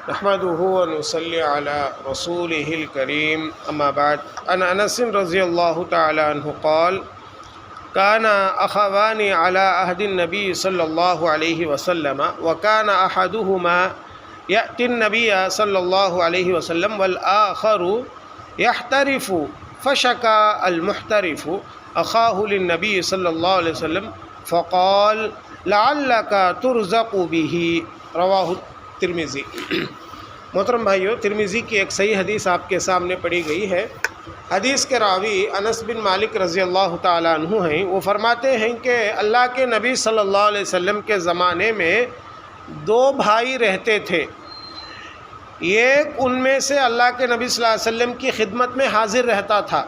نحمده ونصلي على رسوله الكريم أما بعد عن أنس رضي الله تعالى عنه قال كان أخوان على عهد النبي صلى الله عليه وسلم وكان أحدهما يأتي النبي صلى الله عليه وسلم والآخر يحترف فشكى المحترف أخاه للنبي صلى الله عليه وسلم فقال لعلك ترزق به رواہ ترمذی۔ محترم بھائیو، ترمذی کی ایک صحیح حدیث آپ کے سامنے پڑھی گئی ہے۔ حدیث کے راوی انس بن مالک رضی اللہ تعالیٰ عنہ ہیں۔ وہ فرماتے ہیں کہ اللہ کے نبی صلی اللہ علیہ وسلم کے زمانے میں دو بھائی رہتے تھے۔ ایک ان میں سے اللہ کے نبی صلی اللہ علیہ وسلم کی خدمت میں حاضر رہتا تھا،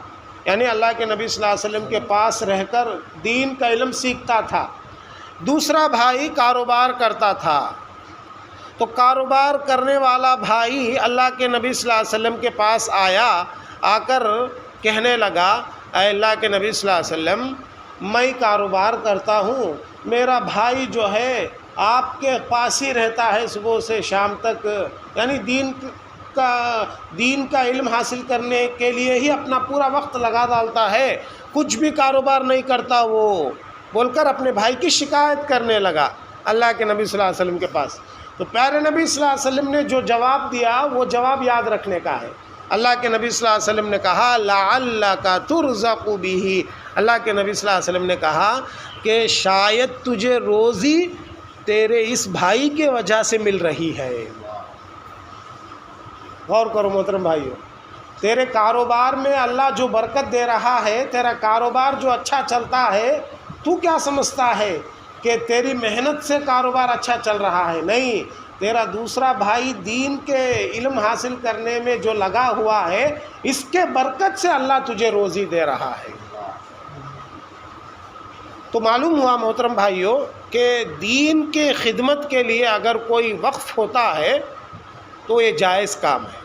یعنی اللہ کے نبی صلی اللہ علیہ وسلم کے پاس رہ کر دین کا علم سیکھتا تھا۔ دوسرا بھائی کاروبار کرتا تھا۔ تو کاروبار کرنے والا بھائی اللہ کے نبی صلی اللہ علیہ وسلم کے پاس آ کر کہنے لگا، اے اللہ کے نبی صلی اللہ علیہ وسلم، میں کاروبار کرتا ہوں، میرا بھائی جو ہے آپ کے پاس ہی رہتا ہے صبح سے شام تک، یعنی دین کا علم حاصل کرنے کے لیے ہی اپنا پورا وقت لگا ڈالتا ہے، کچھ بھی کاروبار نہیں کرتا وہ، بول کر اپنے بھائی کی شکایت کرنے لگا اللہ کے نبی صلی اللہ علیہ وسلم کے پاس۔ تو پیارے نبی صلی اللہ علیہ وسلم نے جو جواب دیا وہ جواب یاد رکھنے کا ہے۔ اللہ کے نبی صلی اللہ علیہ وسلم نے کہا لعلک ترزق بہ، اللہ کے نبی صلی اللہ علیہ وسلم نے کہا کہ شاید تجھے روزی تیرے اس بھائی کے وجہ سے مل رہی ہے۔ غور کرو محترم بھائیو، تیرے کاروبار میں اللہ جو برکت دے رہا ہے، تیرا کاروبار جو اچھا چلتا ہے، تو کیا سمجھتا ہے کہ تیری محنت سے کاروبار اچھا چل رہا ہے؟ نہیں، تیرا دوسرا بھائی دین کے علم حاصل کرنے میں جو لگا ہوا ہے، اس کے برکت سے اللہ تجھے روزی دے رہا ہے۔ تو معلوم ہوا محترم بھائیوں کہ دین کے خدمت کے لیے اگر کوئی وقف ہوتا ہے تو یہ جائز کام ہے،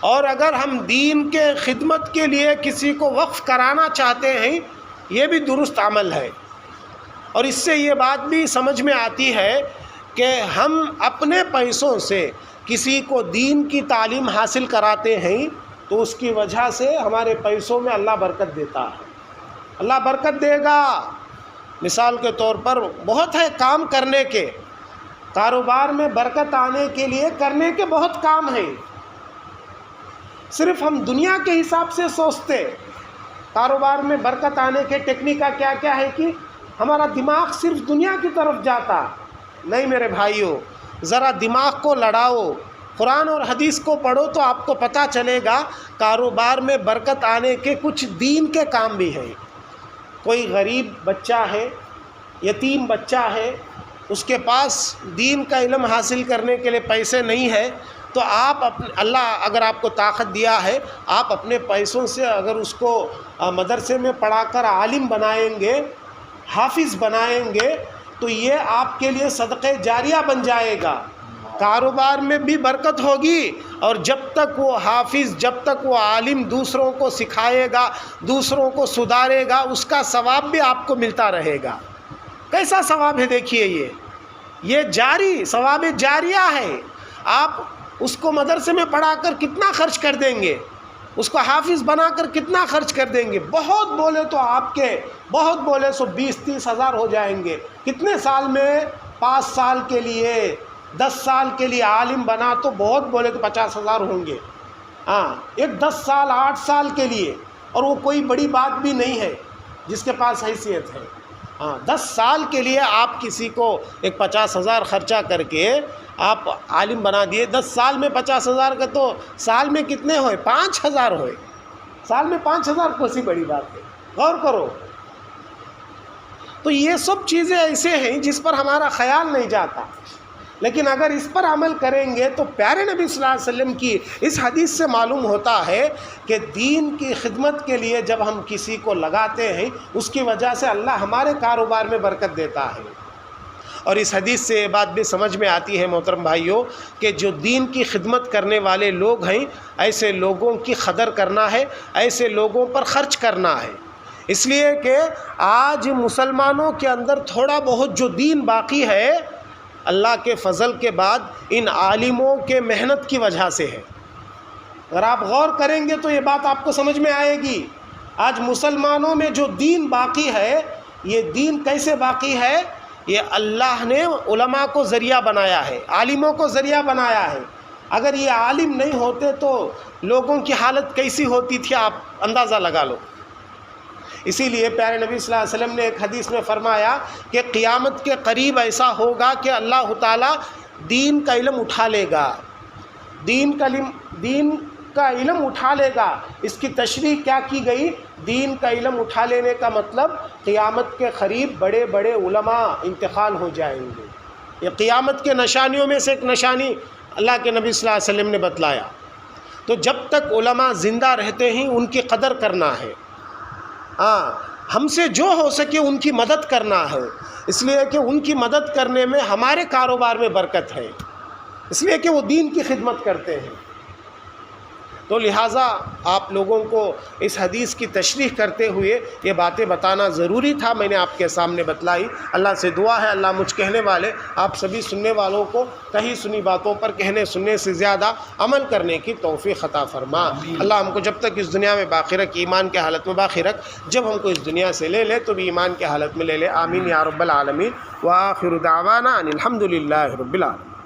اور اگر ہم دین کے خدمت کے لیے کسی کو وقف کرانا چاہتے ہیں، یہ بھی درست عمل ہے۔ اور اس سے یہ بات بھی سمجھ میں آتی ہے کہ ہم اپنے پیسوں سے کسی کو دین کی تعلیم حاصل کراتے ہیں تو اس کی وجہ سے ہمارے پیسوں میں اللہ برکت دیتا ہے، اللہ برکت دے گا۔ مثال کے طور پر بہت ہے کام کرنے کے، کاروبار میں برکت آنے کے لیے کرنے کے بہت کام ہیں، صرف ہم دنیا کے حساب سے سوچتے۔ کاروبار میں برکت آنے کے ٹیکنیکا کیا کیا ہے کہ ہمارا دماغ صرف دنیا کی طرف جاتا۔ نہیں میرے بھائیوں، ذرا دماغ کو لڑاؤ، قرآن اور حدیث کو پڑھو تو آپ کو پتہ چلے گا کاروبار میں برکت آنے کے کچھ دین کے کام بھی ہیں۔ کوئی غریب بچہ ہے، یتیم بچہ ہے، اس کے پاس دین کا علم حاصل کرنے کے لیے پیسے نہیں ہے، تو آپ اللہ اگر آپ کو طاقت دیا ہے، آپ اپنے پیسوں سے اگر اس کو مدرسے میں پڑھا کر عالم بنائیں گے، حافظ بنائیں گے، تو یہ آپ کے لیے صدقہ جاریہ بن جائے گا۔ کاروبار میں بھی برکت ہوگی، اور جب تک وہ حافظ، جب تک وہ عالم دوسروں کو سکھائے گا، دوسروں کو سدھارے گا، اس کا ثواب بھی آپ کو ملتا رہے گا۔ کیسا ثواب ہے دیکھیے، یہ جاری ثواب جاریہ ہے۔ آپ اس کو مدرسے میں پڑھا کر کتنا خرچ کر دیں گے، اس کو حافظ بنا کر کتنا خرچ کر دیں گے، بہت بولے تو آپ کے 20-30 ہزار ہو جائیں گے۔ کتنے سال میں؟ 5 سال کے لیے، 10 سال کے لیے عالم بنا تو بہت بولے تو 50 ہزار ہوں گے۔ ایک 10 سال 8 سال کے لیے، اور وہ کوئی بڑی بات بھی نہیں ہے جس کے پاس حیثیت ہے۔ 10 سال کے لیے آپ کسی کو ایک 50 ہزار خرچہ کر کے آپ عالم بنا دیے۔ 10 سال میں 50 ہزار کا تو سال میں کتنے ہوئے؟ 5,000 ہوئے۔ سال میں 5,000 کوئی بڑی بات ہے؟ غور کرو۔ تو یہ سب چیزیں ایسے ہیں جس پر ہمارا خیال نہیں جاتا، لیکن اگر اس پر عمل کریں گے تو پیارے نبی صلی اللہ علیہ وسلم کی اس حدیث سے معلوم ہوتا ہے کہ دین کی خدمت کے لیے جب ہم کسی کو لگاتے ہیں، اس کی وجہ سے اللہ ہمارے کاروبار میں برکت دیتا ہے۔ اور اس حدیث سے یہ بات بھی سمجھ میں آتی ہے محترم بھائیوں کہ جو دین کی خدمت کرنے والے لوگ ہیں، ایسے لوگوں کی قدر کرنا ہے، ایسے لوگوں پر خرچ کرنا ہے۔ اس لیے کہ آج مسلمانوں کے اندر تھوڑا بہت جو دین باقی ہے، اللہ کے فضل کے بعد ان عالموں کے محنت کی وجہ سے ہے۔ اگر آپ غور کریں گے تو یہ بات آپ کو سمجھ میں آئے گی۔ آج مسلمانوں میں جو دین باقی ہے، یہ دین کیسے باقی ہے؟ یہ اللہ نے علماء کو ذریعہ بنایا ہے، عالموں کو ذریعہ بنایا ہے۔ اگر یہ عالم نہیں ہوتے تو لوگوں کی حالت کیسی ہوتی تھی، آپ اندازہ لگا لو۔ اسی لیے پیارے نبی صلی اللہ علیہ وسلم نے ایک حدیث میں فرمایا کہ قیامت کے قریب ایسا ہوگا کہ اللہ تعالیٰ دین کا علم اٹھا لے گا، دین کا علم اٹھا لے گا۔ اس کی تشریح کیا کی گئی؟ دین کا علم اٹھا لینے کا مطلب قیامت کے قریب بڑے بڑے علماء انتقال ہو جائیں گے۔ یہ قیامت کے نشانیوں میں سے ایک نشانی اللہ کے نبی صلی اللہ علیہ وسلم نے بتلایا۔ تو جب تک علماء زندہ رہتے ہیں ان کی قدر کرنا ہے، ہم سے جو ہو سکے ان کی مدد کرنا ہے، اس لیے کہ ان کی مدد کرنے میں ہمارے کاروبار میں برکت ہے، اس لیے کہ وہ دین کی خدمت کرتے ہیں۔ تو لہٰذا آپ لوگوں کو اس حدیث کی تشریح کرتے ہوئے یہ باتیں بتانا ضروری تھا، میں نے آپ کے سامنے بتلائی۔ اللہ سے دعا ہے اللہ مجھ کہنے والے آپ سبھی سننے والوں کو کہیں سنی باتوں پر کہنے سننے سے زیادہ عمل کرنے کی توفیق عطا فرما۔ اللہ ہم کو جب تک اس دنیا میں باقی رکھ، ایمان کے حالت میں باقی رکھ، جب ہم کو اس دنیا سے لے تو بھی ایمان کے حالت میں لے آمین یا رب العالمین۔ وآخر دعوانا ان الحمد للہ رب العالمین۔